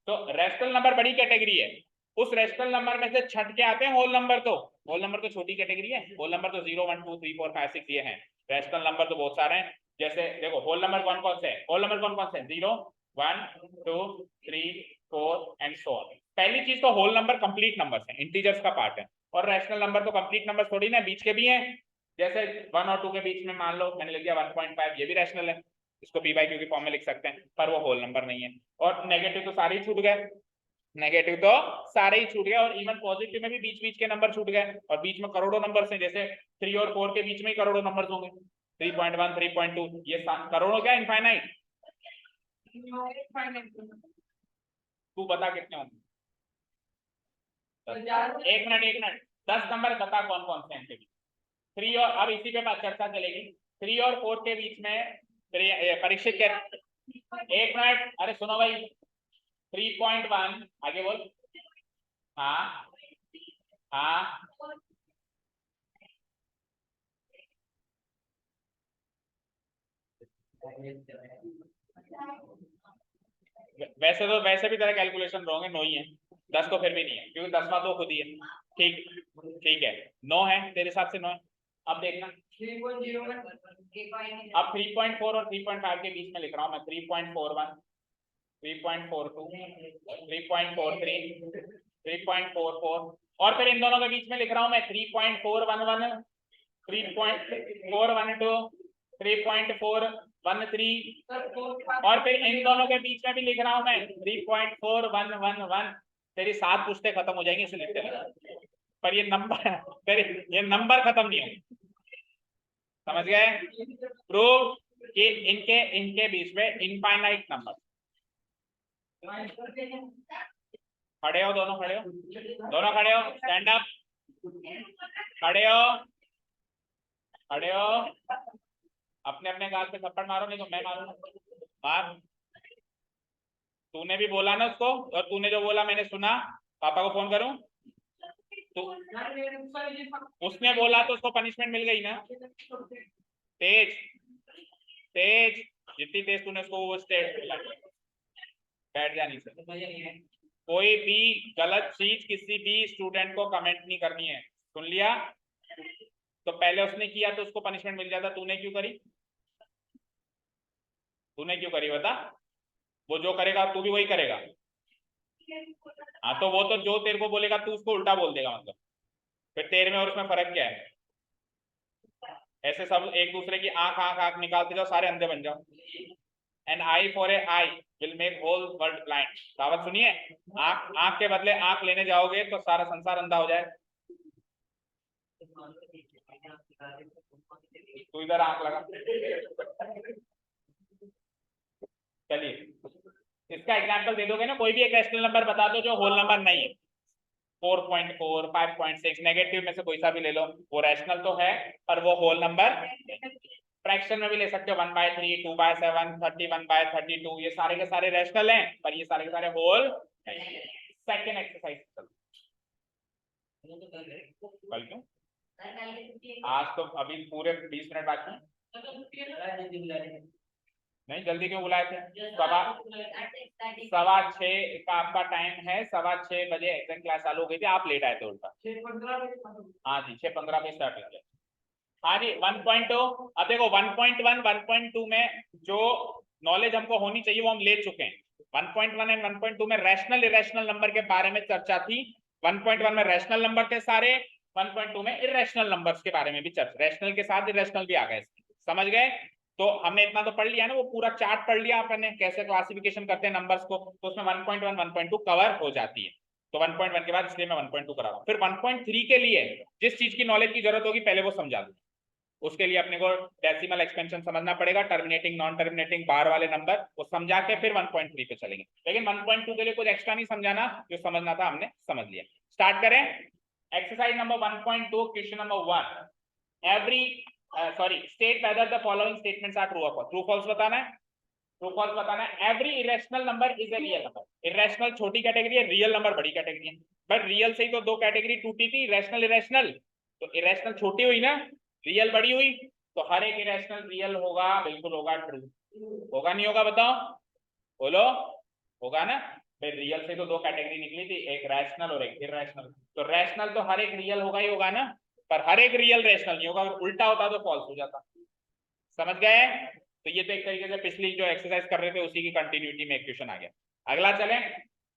तो रेशनल नंबर बड़ी कैटेगरी है, उस रेशनल नंबर में से छट के आते हैं होल नंबर, तो होल नंबर तो छोटी कैटेगरी है, होल नंबर तो 0 1 2 3 4 5 6 ये हैं, रेशनल नंबर तो बहुत सारे हैं। जैसे देखो होल नंबर कौन कौन से हैं, होल नंबर कौन कौन से हैं, 0 1 2 3 4 एंड सो ऑन। पहली चीज तो होल नंबर कंप्लीट नंबर्स हैं, इंटीजर्स का पार्ट है, और रैशनल नंबर तो कंप्लीट नंबर थोड़ी ना, बीच के भी हैं, जैसे 1 और 2 के बीच में मान लो मैंने लिख दिया 1.5, ये भी रैशनल है, इसको p बाई q की फॉर्म में लिख सकते हैं, पर वो होल नंबर नहीं है। और नेगेटिव तो सारे ही छूट गए, नेगेटिव तो सारे ही छूट गए, और इवन पॉजिटिव में भी बीच बीच के नंबर छूट गए, और बीच में करोड़ों नंबर हैं, जैसे 3 और 4 के बीच में ही करोड़ों नंबर होंगे, 3.1 3.2, ये करोड़ों क्या इनफाइनाइट, तू बता कितने होंगे, एक मिनट 10 नंबर बता कौन कौन से हैं। 3 और, अब इसी पे चर्चा चलेगी, 3 और 4 के बीच में परीक्षित के, एक मिनट, अरे सुनो भाई, 3.1 आगे बोल, हाँ हाँ, वैसे भी तेरा कैलकुलेशन रॉन्ग है, 9 ही है, 10 तो फिर भी नहीं है, क्योंकि 10वां तो खुद ही है, ठीक ठीक है, 9 है तेरे हिसाब से, 9 है। अब देखना, अब 3.4 और 3.5 के बीच में लिख रहा हूँ मैं, 3.41 3.42 3.43 3.44, और फिर इन दोनों के बीच में लिख रहा हूँ मैं 3.411 3.412 3.413, और फिर इन दोनों के बीच में भी लिख रहा हूँ मैं 3.4111। तेरी 7 पुश्ते खत्म हो जाएंगी इसे लिखते लिखते, पर ये नंबर तेरे ये नंबर खत्म नहीं होंगे, समझ गए? प्रूव कि इनके इनके बीच में इनफाइनाइट नंबर। खड़े हो, दोनों खड़े हो, दोनों खड़े हो, स्टैंड अप, खड़े हो, खड़े हो, अपने अपने गाल पे थप्पड़ मारो, नहीं तो मैं मारूंगा, मार। तूने भी बोला ना उसको, और तूने जो बोला मैंने सुना, पापा को फोन करूं? तो उसने बोला तो उसको पनिशमेंट मिल गई ना, तेज तेज, जितनी तेज तूने उसको वो स्टेट बैठ जानी से। कोई भी गलत चीज किसी भी स्टूडेंट को कमेंट नहीं करनी है, सुन लिया? तो पहले उसने किया तो उसको पनिशमेंट मिल जाता, तूने क्यों करी? तूने क्यों करी बता? वो जो करेगा तू भी वही करेगा, हाँ तो वो तो जो तेरे को बोलेगा तू उसको उल्टा बोल देगा, मतलब फिर तेरे में और उसमें फर्क क्या है? ऐसे सब एक दूसरे की आंख आंख आंख निकालते जाओ, सारे अंधे बन जाओ। An eye for a eye will make whole world blind. कहावत सुनिए, आंख आंख के बदले आंख लेने जाओगे तो सारा संसार अंधा हो जाए। तू इधर आंख लगा। चलिए इसका एग्जांपल दे दोगे ना, कोई भी एक रैशनल नंबर बता दो जो होल नंबर नहीं है। 4.4, 5.6, नेगेटिव में से कोई सा भी ले लो, वो रैशनल तो है पर वो होल नंबर। फ्रैक्शन में भी ले सकते हो, 1/3, 2/7, 31/32, ये सारे के सारे रैशनल हैं पर ये सारे के सारे होल। सेकंड एक्सरसाइज कल क्यों, आज तो अभी पूरे 20 मिनट बाकी हैं। नहीं जल्दी क्यों बुलाए थे? 6:15 का आपका टाइम है, 6:15 बजे एग्जाम क्लास चालू हो गई थी, आप लेट आए थे उल्टा। हाँ जी 6:15 पे स्टार्ट हो गया। हाँ जी 1.2। अब देखो 1.1 1.2 में जो नॉलेज हमको होनी चाहिए वो हम ले चुके हैं। 1.1 एंड 1.2 में रैशनल इरेशनल नंबर के बारे में चर्चा थी। 1.1 में रैशनल नंबर थे सारे, 1.2 में इरेशनल नंबर्स के बारे में भी चर्चा, रैशनल के साथ इरेशनल भी आ गए, समझ गए? तो हमने इतना तो पढ़ लिया ना, वो पूरा चार्ट पढ़ लिया आपने कैसे क्लासिफिकेशन करते हैं नंबर्स को, तो उसमें 1.1 1.2 कवर हो जाती है। तो 1.1 के बाद इसलिए मैं 1.2 करा रहा हूँ। फिर 1.3 के लिए जिस चीज की नॉलेज की जरूरत होगी पहले वो समझा दूँ। उसके लिए अपने को डेसिमल एक्सपेंशन समझना पड़ेगा, टर्मिनेटिंग नॉन टर्मिनेटिंग बार वाले नंबर वो समझा के फिर 1.3 पे चलेंगे। लेकिन 1.2 के लिए कुछ एक्स्ट्रा नहीं समझाना, जो समझना था हमने समझ लिया। स्टार्ट करें exercise number 1.2 question number 1। Every state whether the following statements are true और फॉल्स। ट्रू फॉल्स बताना है, ट्रू फॉल्स बताना है। Every irrational number is a real number. Irrational छोटी कैटेगरी है, रियल नंबर बड़ी कैटेगरी है। बट रियल से ही तो दो कैटेगरी टूटी थी, इरेशनल इरेशनल। तो इरेशनल छोटी हुई ना, रियल बड़ी हुई, तो हर एक इरेशनल रियल होगा, बिल्कुल होगा ट्रू। होगा नहीं होगा बताओ, बोलो होगा ना। फिर रियल से तो दो कैटेगरी निकली थी, एक रैशनल और एक इरेशनल। तो रैशनल तो हर एक रियल होगा ही होगा ना, पर हर एक रियल रैशनल नहीं होगा। अगर उल्टा होता तो फॉल्स हो जाता। समझ गए? तो ये तो एक तरीके से पिछली जो एक्सरसाइज कर रहे थे उसी की कंटिन्यूटी में एक क्वेश्चन आ गया। अगला चले,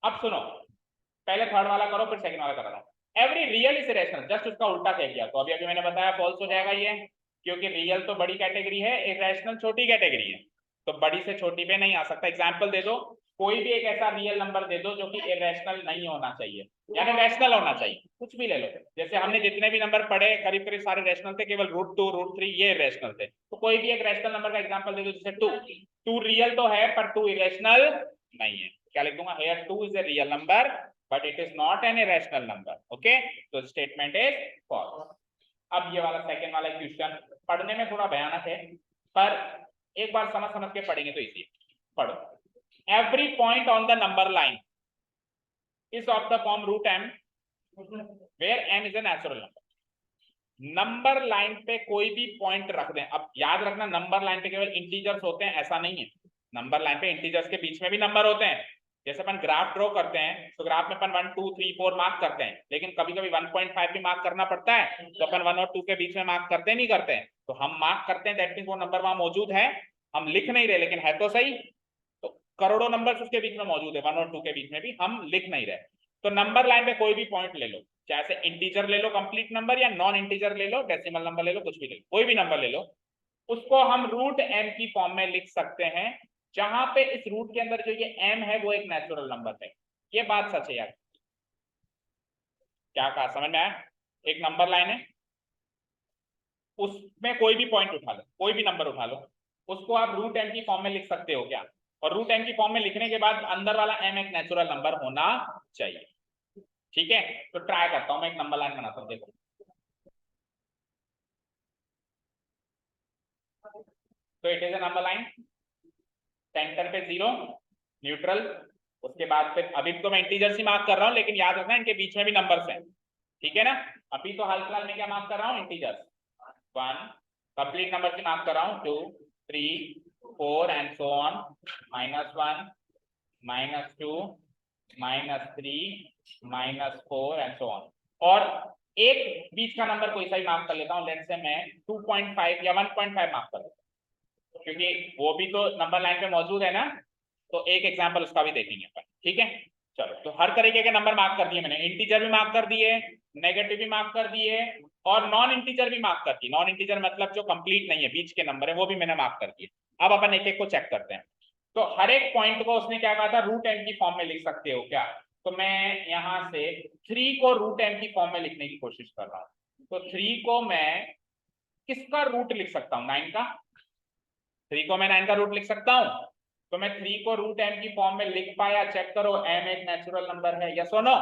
अब सुनो, पहले थर्ड वाला करो फिर सेकंड वाला करा रहा हूं। Every real is irrational, just उसका उल्टा कह दिया, तो अभी अभी मैंने बताया फॉल्स हो जाएगा ये, क्योंकि रियल तो बड़ी कैटेगरी है, इरेशनल छोटी कैटेगरी है, तो बड़ी से छोटी पे नहीं आ सकता। एग्जाम्पल दे दो, कोई भी एक ऐसा रियल नंबर दे दो जो कि इरेशनल नहीं होना चाहिए, यानी रैशनल होना चाहिए। कुछ भी ले लो, जैसे हमने जितने भी नंबर पढ़े करीब करीब सारे रैशनल थे, केवल √2 √3 ये रैशनल थे। तो कोई भी एक रैशनल नंबर का एग्जांपल दे दो, जैसे 2। 2 रियल तो है पर 2 इरेशनल नहीं है। क्या लिख दूंगा? Here 2 is a real number but it is not an irrational number. Okay, तो स्टेटमेंट इज फॉल्स। अब ये वाला सेकंड वाला क्वेश्चन पढ़ने में थोड़ा भयानक है, पर एक बार समझ समझ के पढ़ेंगे तो इजी। पढ़ो, every point on the number line is of the form √m where m is a natural number। Number line पे कोई भी पॉइंट रख दें। अब याद रखना नंबर लाइन पे केवल इंटीजर्स होते हैं ऐसा नहीं है, नंबर लाइन पे इंटीजर्स के बीच में भी नंबर होते हैं। जैसे अपन ग्राफ ड्रॉ करते हैं तो ग्राफ में अपन 1 2 3 4 मार्क करते हैं, लेकिन कभी कभी 1.5 भी मार्क करना पड़ता है, तो अपन 1 और 2 के बीच में मार्क करते नहीं करते हैं, तो हम मार्क करते हैं, दैट मींस वो नंबर वहां मौजूद है, हम लिख नहीं रहे लेकिन है तो सही। तो करोड़ों नंबर उसके बीच में मौजूद है, 1 और 2 के बीच में भी हम लिख नहीं रहे। तो नंबर लाइन पे कोई भी पॉइंट ले लो, चाहे इंटीजर ले लो कंप्लीट नंबर, या नॉन इंटीजर ले लो, डेसिमल नंबर ले लो, कुछ भी ले लो, कोई भी नंबर ले लो, उसको हम √m की फॉर्म में लिख सकते हैं, जहां पे इस रूट के अंदर जो ये m है वो एक नेचुरल नंबर है। ये बात सच है यार, क्या कहा, समझ में आया? एक नंबर लाइन है, उसमें कोई भी पॉइंट उठा लो, कोई भी नंबर उठा लो, उसको आप √m की फॉर्म में लिख सकते हो क्या? और √m की फॉर्म में लिखने के बाद अंदर वाला m एक नेचुरल नंबर होना चाहिए। ठीक है, तो ट्राई करता हूं, मैं एक नंबर लाइन बनाता हूं, देखो। तो it is a number line, centre पे 0 न्यूट्रल, उसके बाद फिर अभी तो मैं इंटीजर्स ही मार्क कर रहा हूं, लेकिन याद रखना इनके बीच में भी नंबर्स हैं, ठीक है ना। अभी तो हाल फिलहाल में क्या मार्क कर रहा हूं? इंटीजर्स। 1 कंप्लीट नंबर से मार्क कर रहा हूं, 2 3 4 and so on, -1 -2 -3 -4 and so on. और एक बीच का नंबर कोई सा ही मार्क कर लेता हूं, लेट्स से मैं 2.5 या 1.5 मार्क कर लेता हूं, क्योंकि वो भी तो नंबर लाइन पे मौजूद है ना, तो एक एग्जांपल उसका भी देखेंगे अपन, ठीक है। चलो, तो हर तरीके के नंबर मार्क कर दिए मैंने, इंटीजर भी मार्क कर दिए, नेगेटिव भी मार्क कर दिए, और नॉन इंटीजर भी मार्क कर दी। नॉन इंटीजर मतलब जो कंप्लीट नहीं है, बीच के नंबर है, वो भी मैंने मार्क कर दिए। अब अपन एक एक को चेक करते हैं। तो हर एक पॉइंट को उसने क्या कहा था, रूट एम की फॉर्म में लिख सकते हो क्या। तो मैं यहां से 3 को रूट एम की फॉर्म में लिखने की कोशिश कर रहा हूं। तो 3 को मैं किसका रूट लिख सकता हूँ, 9 का। 3 को मैं 9 का रूट लिख सकता हूँ। तो मैं 3 को रूट एम की फॉर्म में लिख पाया, चेक करो, एम एक नेचुरल नंबर है, यस और नो।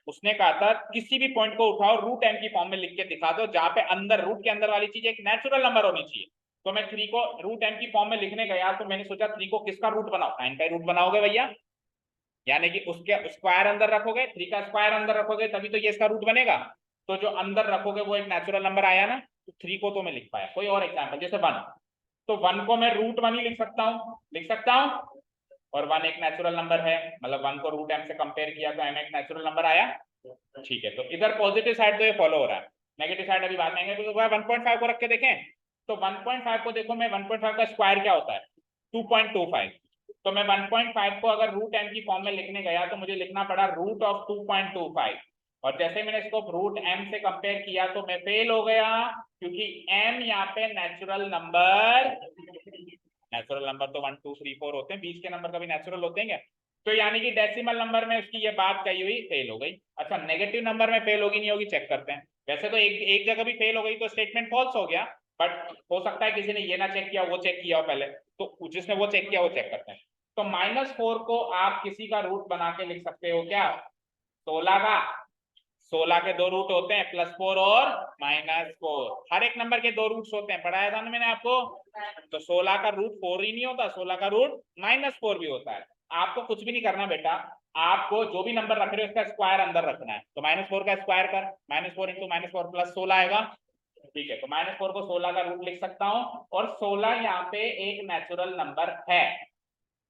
उसने कहा था किसी भी पॉइंट को उठाओ, रूट एम की फॉर्म में लिख के दिखा दो, जहां पे अंदर रूट के अंदर वाली चीज एक नेचुरल नंबर होनी चाहिए। तो मैं 3 को रूट एम की फॉर्म में लिखने गया, तो मैंने सोचा 3 को किसका रूट बनाओ, 9 का रूट बनाओगे भैया, यानी कि उसके स्क्वायर अंदर रखोगे, 3 का स्क्वायर अंदर रखोगे, तभी तो ये इसका रूट बनेगा। तो जो अंदर रखोगे वो एक नेचुरल नंबर आया ना, तो 3 को तो मैं लिख पाया। कोई और एग्जाम्पल, जैसे 1, तो 1 को मैं रूट 1 ही लिख सकता हूँ, लिख सकता हूँ। और 1 एक नेचुरल नंबर है, मतलब 1 को रूट एम से कंपेयर किया तो एम एक नेचुरल नंबर आया। ठीक है, तो इधर पॉजिटिव साइड तो ये फॉलो हो रहा है, नेगेटिव साइड अभी बात नहीं है। तो 1.5 को रख के देखें, तो 1.5 को देखो, मैं 1.5 का स्क्वायर क्या होता है, 2.25। तो मैं 1.5 को अगर रूट एम की फॉर्म में लिखने गया तो मुझे लिखना पड़ा रूट ऑफ 2.25। और जैसे मैंने इसको रूट एम से कंपेयर किया तो मैं फेल हो गया, क्योंकि एम यहाँ पे नेचुरल नंबर तो 1 2 3 4 होते हैं, बीच के नंबर कभी नेचुरल होते हैं क्या। तो यानी कि डेसिमल नंबर में उसकी ये बात कही हुई फेल हो गई। अच्छा, नेगेटिव नंबर में फेल होगी नहीं होगी चेक करते हैं। वैसे तो एक जगह भी फेल हो गई तो स्टेटमेंट फॉल्स हो गया, बट हो सकता है किसी ने ये ना चेक किया, वो चेक किया हो पहले, तो जिसने वो चेक किया वो चेक करते हैं। तो -4 को आप किसी का रूट बना के लिख सकते हो क्या, 16 का। 16 के 2 रूट होते हैं, +4 और -4। हर एक नंबर के 2 रूट्स होते हैं, पढ़ाया था ना मैंने आपको। तो 16 का रूट 4 ही नहीं होता, 16 का रूट -4 भी होता है। आपको कुछ भी नहीं करना बेटा, आपको जो भी नंबर रख रहे हो उसका स्क्वायर अंदर रखना है। तो -4 का स्क्वायर कर, -4 इंटू -4 +16 आएगा। ठीक है, तो -4 को 16 का रूट लिख सकता हूँ, और 16 यहाँ पे एक नेचुरल नंबर है,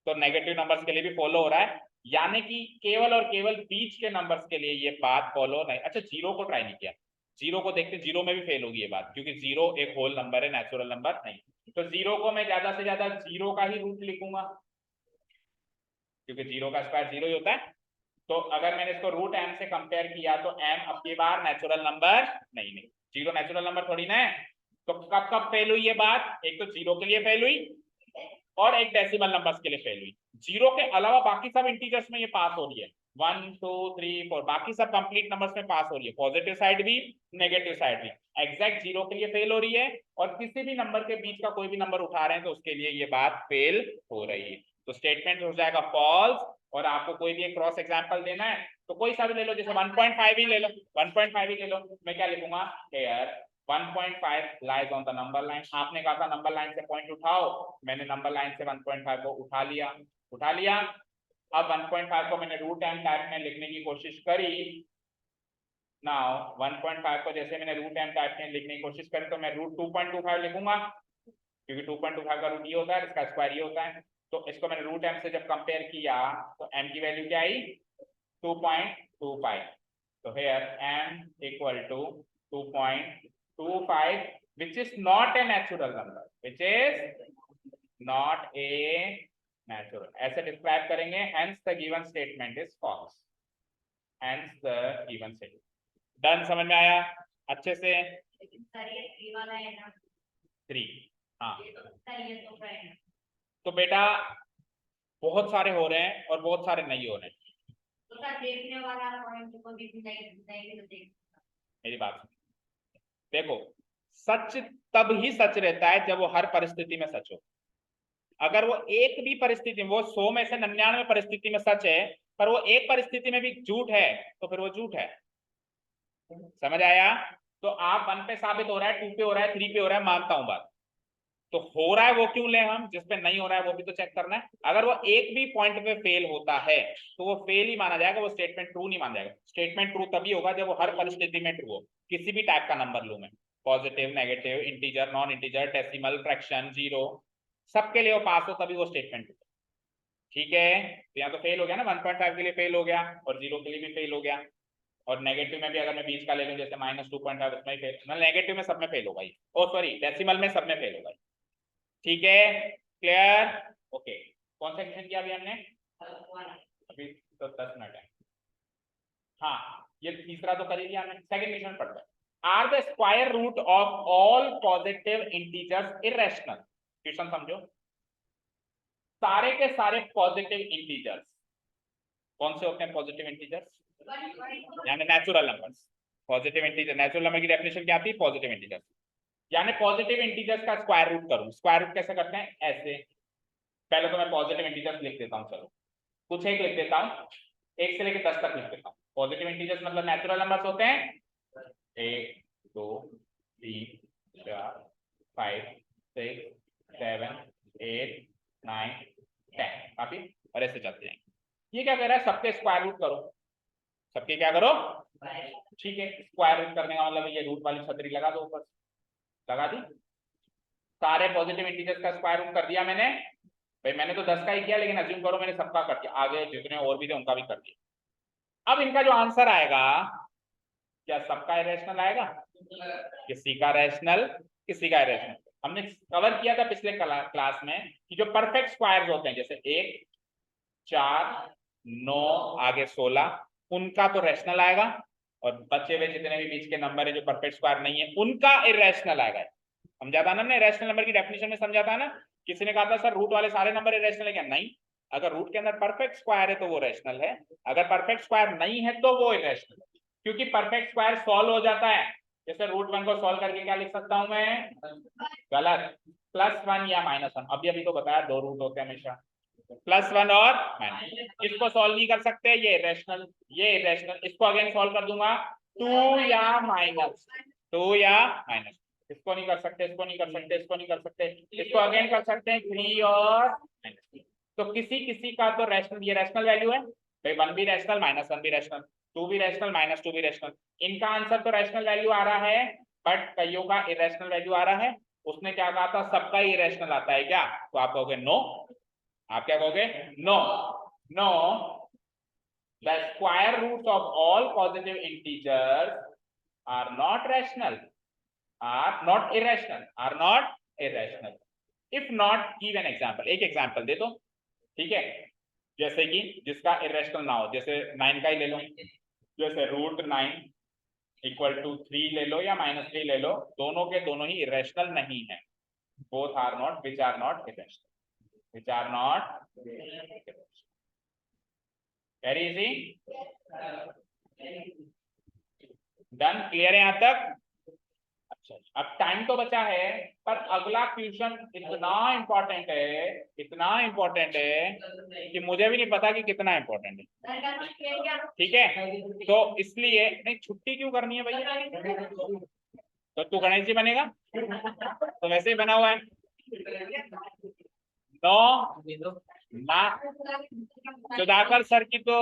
तो नेगेटिव नंबर्स के लिए भी फॉलो हो रहा है। यानी कि केवल और केवल बीच के नंबर्स के लिए ये बात फॉलो नहीं। अच्छा, 0 को ट्राई नहीं किया, 0 को देखते, 0 में भी फेल होगी ये बात, क्योंकि 0 एक होल नंबर है, नेचुरल नंबर नहीं। तो 0 को मैं ज्यादा से ज्यादा 0 का ही रूट लिखूंगा, क्योंकि 0 का स्क्वायर 0 ही होता है। तो अगर मैंने इसको रूट एम से कंपेयर किया तो एम अब की बार नेचुरल नंबर नहीं, 0 नेचुरल नंबर थोड़ी ना है। तो कब कब फेल हुई ये बात, एक तो 0 के लिए फेल हुई और एक डेसिमल नंबर्स के लिए फेल हुई। 0 के अलावा बाकी सब इंटीजर्स में ये पास हो रही है, 1 2 3 4, बाकी सब कंप्लीट नंबर्स में पास हो रही है, पॉजिटिव साइड भी नेगेटिव साइड भी। एग्जैक्ट 0 के लिए फेल हो रही है, और किसी भी नंबर के बीच का कोई भी नंबर उठा रहे हैं तो उसके लिए ये बात फेल हो रही है। तो स्टेटमेंट हो जाएगा फॉल्स। और आपको कोई भी एक क्रॉस एग्जांपल देना है तो कोई सा भी ले लो, जैसे 1.5 ही ले लो, 1.5 ही ले लो। मैं क्या लिखूंगा, here 1.5 lies on the number line. आपने कहा था नंबर लाइन से पॉइंट उठाओ, मैंने नंबर लाइन से 1.5 को उठा लिया। अब 1.5 को मैंने रूट एम टाइप में लिखने की कोशिश करी। नाउ 1.5 को जैसे मैंने रूट एम टाइप में लिखने की कोशिश करी, तो मैं रूट 2.25 लिखूंगा, क्योंकि 2.25 का रूट ये होता है, इसका स्क्वायर ये होता है। तो इसको मैंने रूट एम से जब कंपेयर किया तो एम की वैल्यू क्या आई, 2.25। तो here m equal to 2.25, which is not a natural number, which is not a natural, ऐसे डिस्क्राइब करेंगे। hence the given statement is false, hence the given statement। Done, समझ में आया अच्छे से। सर ये 3 वाला है ना, 3, हाँ। सर ये तो फ्रेंड तो बेटा बहुत सारे हो रहे हैं और बहुत सारे नहीं हो रहे हैं। तो सर देखने वाला पॉइंट को भी नहीं देख। मेरी बात सुन, देखो, सच तब ही सच रहता है जब वो हर परिस्थिति में सच हो। अगर वो एक भी परिस्थिति में, वो 100 में से 99 परिस्थिति में सच है, पर वो एक परिस्थिति में भी झूठ है, तो फिर वो झूठ है। समझ आया। तो आप 1 पे साबित हो रहा है, 2 पे हो रहा है, 3 पे हो रहा है, मानता हूं बात। तो हो रहा है वो क्यों ले हम, जिस पे नहीं हो रहा है वो भी तो चेक करना है। अगर वो एक भी पॉइंट पे फेल होता है तो वो फेल ही माना जाएगा, वो स्टेटमेंट ट्रू नहीं माना जाएगा। स्टेटमेंट ट्रू तभी होगा जब वो हर परिस्थिति में ट्रू हो, किसी भी टाइप का नंबर लू मैं, positive, negative, integer, non integer, decimal, fraction, zero, सबके लिए वो पास हो, तभी वो स्टेटमेंट। ठीक है, तो यहाँ तो फेल हो गया ना, 1.5 के लिए फेल हो गया और 0 के लिए भी फेल हो गया। और नेगेटिव में भी अगर मैं बीच का ले लूं, जैसे -2.5, उसमें ही फेल, मतलब नेगेटिव में सब में फेल होगा, ओ सॉरी डेसिमल में सब में फेल होगा। ठीक है, क्लियर, ओके। कौन सा क्वेश्चन किया अभी हमने, अभी तो 10 मिनट है। हाँ, ये तीसरा तो कर ही लिया हमने, सेकंड क्वेश्चन पढ़ते हैं। Are the square root of all positive integers irrational. Question समझो, सारे के सारे पॉजिटिव इंटीजर्स कौन से होते हैं? पॉजिटिव इंटीजर्स यानी natural numbers. Positive integer, natural number की डेफिनेशन क्या आती है? Positive integers. यानी पॉजिटिव इंटीजर्स का स्क्वायर रूट करूं। स्क्वायर रूट कैसे करते हैं? ऐसे, पहले तो मैं पॉजिटिव इंटीजर्स लिख देता हूं। चलो कुछ एक लिख देता हूं, 1 से लेकर 10 तक लिख देता हूं। पॉजिटिव इंटीजर्स मतलब नेचुरल नंबर्स होते हैं 1 2 3 4 5 6 7 8 9 10 काफी, और ऐसे चलते हैं। ये क्या कह रहा है? सबके स्क्वायर रूट करो। सबके क्या करो? ठीक है, स्क्वायर रूट करने का मतलब ये रूट वाली छतरी लगा दो ऊपर, लगा दी। सारे पॉजिटिव इंटीजर्स का स्क्वायर रूट कर दिया मैंने। भाई मैंने तो 10 का ही किया, लेकिन अज्यूम करो मैंने सबका कर दिया, आगे जितने और भी थे उनका भी कर दिया। अब इनका जो आंसर आएगा, क्या सबका इरेशनल आएगा? किसी का रैशनल, किसी का इरेशनल। हमने कवर किया था पिछले क्लास में कि जो परफेक्ट स्क्वायर्स होते हैं, जैसे 1 4 9 आगे 16, उनका तो रैशनल आएगा, और बचे हुए जितने भी बीच के नंबर है जो परफेक्ट स्क्वायर नहीं है उनका इरेशनल आएगा। समझा था ना हमने? रैशनल नंबर की डेफिनेशन में समझा था ना? किसी ने कहा था सर रूट वाले सारे नंबर इरेशनल है क्या? नहीं, अगर रूट के अंदर परफेक्ट स्क्वायर है तो वो रैशनल है, अगर परफेक्ट स्क्वायर नहीं है तो वो इरेशनल है, क्योंकि परफेक्ट स्क्वायर सॉल्व हो जाता है। जैसे रूट 1 को सॉल्व करके क्या लिख सकता हूं मैं? गलत, +1 या -1। अभी अभी तो बताया 2 रूट होते हैं हमेशा, +1 और माइनस। इसको सॉल्व नहीं कर सकते, ये इरेशनल, ये इरेशनल। इसको अगेन सॉल्व कर दूंगा 2 या -2 या माइनस। इसको नहीं कर सकते, इसको नहीं कर सकते, इसको नहीं कर सकते, इसको अगेन कर सकते हैं 3 और -3। तो किसी किसी का तो रैशनल, ये रैशनल वैल्यू है भाई, 1 भी रैशनल, -1 भी रैशनल, 2 भी रैशनल, -2 भी रैशनल। इनका आंसर तो रैशनल वैल्यू आ रहा है, बट कईयों का इरेशनल वैल्यू आ रहा है। उसने क्या कहा था? सबका ही इरेशनल आता है क्या? तो आप कहोगे नो। आप क्या कहोगे? No. No, the square roots of all positive integers are not rational, are not irrational, are not irrational. If not, give an example. एक एग्जांपल दे दो, ठीक है? जैसे कि जिसका इरेशनल ना हो, जैसे 9 का ही ले लो, जैसे √9 = 3 ले लो या -3 ले लो, दोनों के दोनों ही इरेशनल नहीं है। Both are not, which are not irrational, which are not very easy, done, clear है यहां तक? अच्छा, अब टाइम तो बचा है, पर अगला क्वेश्चन इतना इंपॉर्टेंट है, इतना इंपॉर्टेंट है कि मुझे भी नहीं पता कि कितना इंपॉर्टेंट है। ठीक है, तो इसलिए नहीं, छुट्टी क्यों करनी है भैया? तो तू गणेश जी बनेगा तो वैसे ही बना हुआ है। 9 ना, सुधाकर सर की तो